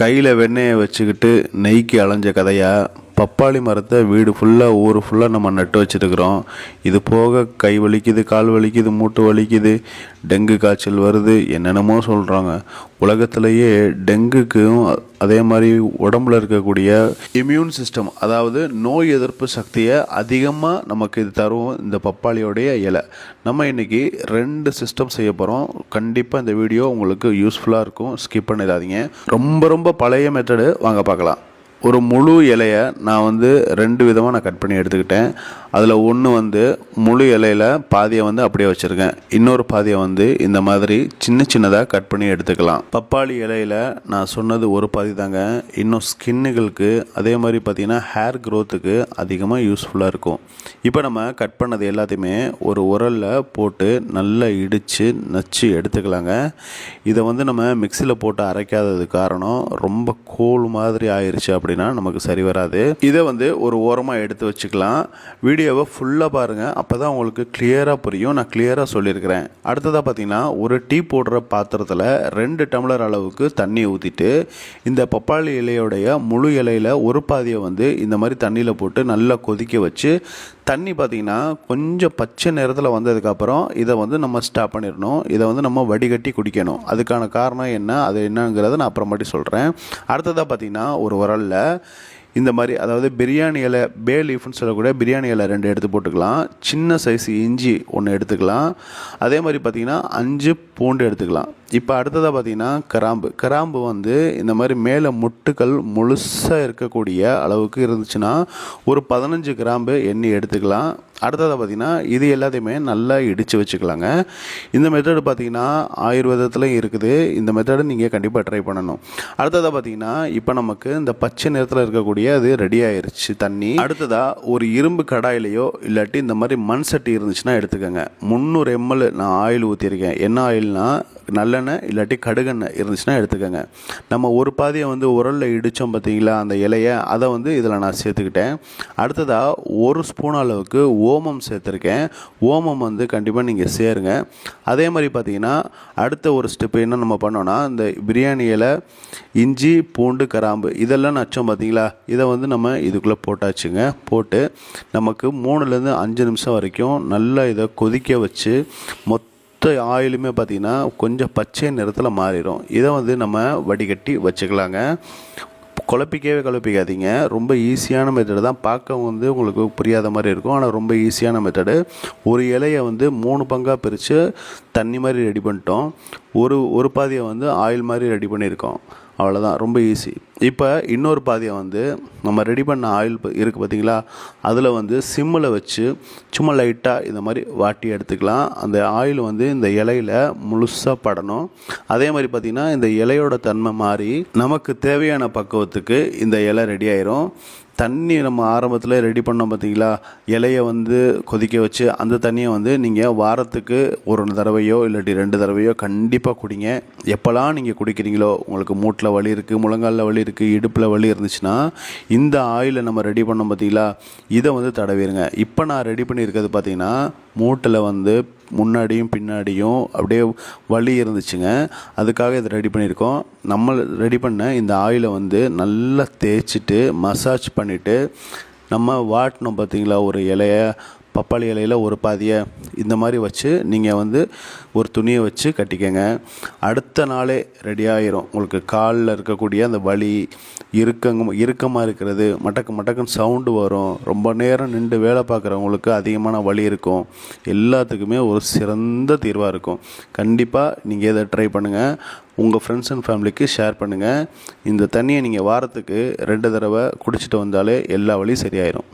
கையில் வெண்ணெயை வச்சுக்கிட்டு நெய்க்கு அலைஞ்ச கதையா பப்பாளி மரத்தை வீடு ஃபுல்லாக ஊர் ஃபுல்லாக நம்ம நட்டு வச்சுருக்குறோம். இது போக கை வலிக்குது, கால் வலிக்குது, மூட்டு வலிக்குது, டெங்கு காய்ச்சல் வருது, என்னென்னமோ சொல்கிறாங்க. உலகத்திலேயே டெங்குக்கும் அதே மாதிரி உடம்புல இருக்கக்கூடிய இம்யூன் சிஸ்டம், அதாவது நோய் எதிர்ப்பு சக்தியை அதிகமாக நமக்கு இது தரும் இந்த பப்பாளியோடைய இலை. நம்ம இன்றைக்கி 2 சிஸ்டம் செய்ய போகிறோம். கண்டிப்பாக இந்த வீடியோ உங்களுக்கு யூஸ்ஃபுல்லாக இருக்கும், ஸ்கிப் பண்ணிடாதீங்க. ரொம்ப ரொம்ப பழைய மெத்தடு, வாங்க பார்க்கலாம். ஒரு முழு இலையை நான் 2 விதமாக நான் கட் பண்ணி எடுத்துக்கிட்டேன். அதில் ஒன்று முழு இலையில் பாதியை அப்படியே வச்சுருக்கேன். இன்னொரு பாதியை இந்த மாதிரி சின்ன சின்னதாக கட் பண்ணி எடுத்துக்கலாம். பப்பாளி இலையில் நான் சொன்னது ஒரு பாதி தாங்க. இன்னும் ஸ்கின்னுகளுக்கு அதே மாதிரி பார்த்திங்கன்னா ஹேர் க்ரோத்துக்கு அதிகமாக யூஸ்ஃபுல்லாக இருக்கும். இப்போ நம்ம கட் பண்ணது எல்லாத்தையுமே ஒரு உரலில் போட்டு நல்லா இடித்து நச்சு எடுத்துக்கலாங்க. இதை நம்ம மிக்சியில் போட்டு அரைக்காதது காரணம் ரொம்ப கோல் மாதிரி ஆயிடுச்சு அப்படின்னா நமக்கு சரி வராது. இதை ஒரு ஓரமாக எடுத்து வச்சுக்கலாம். வீடியோவை ஃபுல்லாக பாருங்கள், அப்போ தான் உங்களுக்கு கிளியராக புரியும். நான் கிளியராக சொல்லியிருக்கிறேன். அடுத்ததாக பார்த்தீங்கன்னா ஒரு டீ போடுற பாத்திரத்தில் 2 டம்ளர் அளவுக்கு தண்ணி ஊற்றிட்டு இந்த பப்பாளி இலையோடைய முழு இலையில் ஒரு பாதியை இந்த மாதிரி தண்ணியில் போட்டு நல்லா கொதிக்க வச்சு, தண்ணி பார்த்திங்கன்னா கொஞ்சம் பச்சை நிறத்தில் வந்ததுக்கப்புறம் இதை நம்ம ஸ்டாப் பண்ணிடணும். இதை நம்ம வடிகட்டி குடிக்கணும். அதுக்கான காரணம் என்ன, அது என்னங்கிறத நான் அப்புறமாட்டி சொல்கிறேன். அடுத்ததாக பார்த்திங்கன்னா ஒரு உரலில் இந்த மாதிரி, அதாவது பிரியாணி இலை, பே லீஃப்னு சொல்லக்கூடிய பிரியாணி இலை 2 எடுத்து போட்டுக்கலாம். சின்ன சைஸ் இஞ்சி 1 எடுத்துக்கலாம். அதே மாதிரி பார்த்திங்கன்னா 5 பூண்டு எடுத்துக்கலாம். இப்போ அடுத்ததாக பார்த்திங்கன்னா கிராம்பு இந்த மாதிரி மேலே முட்டுக்கள் முழுசாக இருக்கக்கூடிய அளவுக்கு இருந்துச்சுன்னா ஒரு 15 கிராம்பு எண்ணி எடுத்துக்கலாம். அடுத்ததாக பார்த்திங்கன்னா இது எல்லாத்தையுமே நல்லா இடித்து வச்சுக்கலாங்க. இந்த மெத்தடு பார்த்திங்கன்னா ஆயுர்வேதத்துலையும் இருக்குது. இந்த மெத்தடு நீங்கள் கண்டிப்பாக ட்ரை பண்ணணும். அடுத்ததாக பார்த்திங்கன்னா இப்போ நமக்கு இந்த பச்சை நிறத்தில் இருக்கக்கூடிய அது ரெடி ஆயிடுச்சு தண்ணி. அடுத்ததாக ஒரு இரும்பு கடாயிலையோ இல்லாட்டி இந்த மாதிரி மண் சட்டி இருந்துச்சுன்னா எடுத்துக்கோங்க. 300 ml நான் ஆயில் ஊற்றிருக்கேன். என்ன ஆயில்னா நல்லெண்ணெய் இல்லாட்டி கடுகெண்ணெய் இருந்துச்சுன்னா எடுத்துக்கோங்க. நம்ம ஒரு பாதியை உரலில் இடித்தோம் பார்த்தீங்களா அந்த இலையை, அதை இதில் நான் சேர்த்துக்கிட்டேன். அடுத்ததாக 1 ஸ்பூன் அளவுக்கு ஓமம் சேர்த்துருக்கேன். ஓமம் கண்டிப்பாக நீங்கள் சேருங்க. அதே மாதிரி பார்த்தீங்கன்னா அடுத்த ஒரு ஸ்டெப்பு என்ன நம்ம பண்ணோன்னா, இந்த பிரியாணி இலை, இஞ்சி, பூண்டு, கிராம்பு இதெல்லாம் நச்சோம் பார்த்தீங்களா, இதை நம்ம இதுக்குள்ளே போட்டாச்சுங்க. போட்டு நமக்கு 3லேருந்து 5 நிமிஷம் வரைக்கும் நல்லா இதை கொதிக்க வச்சு ஆயிலுமே பார்த்திங்கன்னா கொஞ்சம் பச்சை நிறத்தில் மாறிடும். இதை நம்ம வடிகட்டி வச்சுக்கலாங்க. குழப்பிக்காதீங்க. ரொம்ப ஈஸியான மெத்தடு தான். பார்க்க உங்களுக்கு புரியாத மாதிரி இருக்கும், ஆனால் ரொம்ப ஈஸியான மெத்தடு. ஒரு இலையை 3 பங்காக பிரித்து தண்ணி மாதிரி ரெடி பண்ணிட்டோம். ஒரு பாதியை ஆயில் மாதிரி ரெடி பண்ணியிருக்கோம். அவ்வளோதான், ரொம்ப ஈஸி. இப்போ இன்னொரு பாதியை நம்ம ரெடி பண்ண ஆயில் இருக்குது பார்த்தீங்களா, அதில் சிம்மில் வச்சு சும்மா லைட்டாக இந்த மாதிரி வாட்டி எடுத்துக்கலாம். அந்த ஆயில் இந்த இலையில் முழுசாக படணும். அதே மாதிரி பார்த்திங்கன்னா இந்த இலையோட தன்மை மாறி நமக்கு தேவையான பக்குவத்துக்கு இந்த இலை ரெடி ஆயிரும். தண்ணி நம்ம ஆரம்பத்தில் ரெடி பண்ணோம் பார்த்தீங்களா, இலையை கொதிக்க வச்சு அந்த தண்ணியை நீங்கள் வாரத்துக்கு 1 தடவையோ இல்லாட்டி 2 தடவையோ கண்டிப்பாக குடிங்க. எப்போல்லாம் நீங்கள் குடிக்கிறீங்களோ, உங்களுக்கு மூட்டில் வலி இருக்குது, முழங்காலில் வலி இருக்குது, இடுப்பில் வலி இருந்துச்சுன்னா இந்த ஆயிலை நம்ம ரெடி பண்ணோம் பார்த்தீங்களா, இதை தடவிடுங்க. இப்போ நான் ரெடி பண்ணியிருக்கிறது பார்த்தீங்கன்னா மூட்டில் முன்னாடியும் பின்னாடியும் அப்படியே வலி இருந்துச்சுங்க. அதுக்காக இதை ரெடி பண்ணியிருக்கோம். நம்ம ரெடி பண்ண இந்த ஆயிலை நல்லா தேய்ச்சிட்டு மசாஜ் பண்ணிவிட்டு நம்ம வாட்டினோம் பார்த்தீங்களா ஒரு இலையை, பப்பாளி இலையில் ஒரு பாதியை இந்த மாதிரி வச்சு நீங்கள் ஒரு துணியை வச்சு கட்டிக்கங்க. அடுத்த நாளே ரெடி ஆகிரும். உங்களுக்கு காலில் இருக்கக்கூடிய அந்த வலி, இறுக்கமாக இருக்கிறது, மட்டக்குன்னு சவுண்டு வரும், ரொம்ப நேரம் நின்று வேலை பார்க்குறவங்களுக்கு அதிகமான வலி இருக்கும், எல்லாத்துக்குமே ஒரு சிறந்த தீர்வாக இருக்கும். கண்டிப்பாக நீங்கள் இதை ட்ரை பண்ணுங்கள். உங்கள் ஃப்ரெண்ட்ஸ் அண்ட் ஃபேமிலிக்கு ஷேர் பண்ணுங்கள். இந்த தண்ணியை நீங்கள் வாரத்துக்கு 2 தடவை குடிச்சிட்டு வந்தாலே எல்லா வலியும் சரியாயிரும்.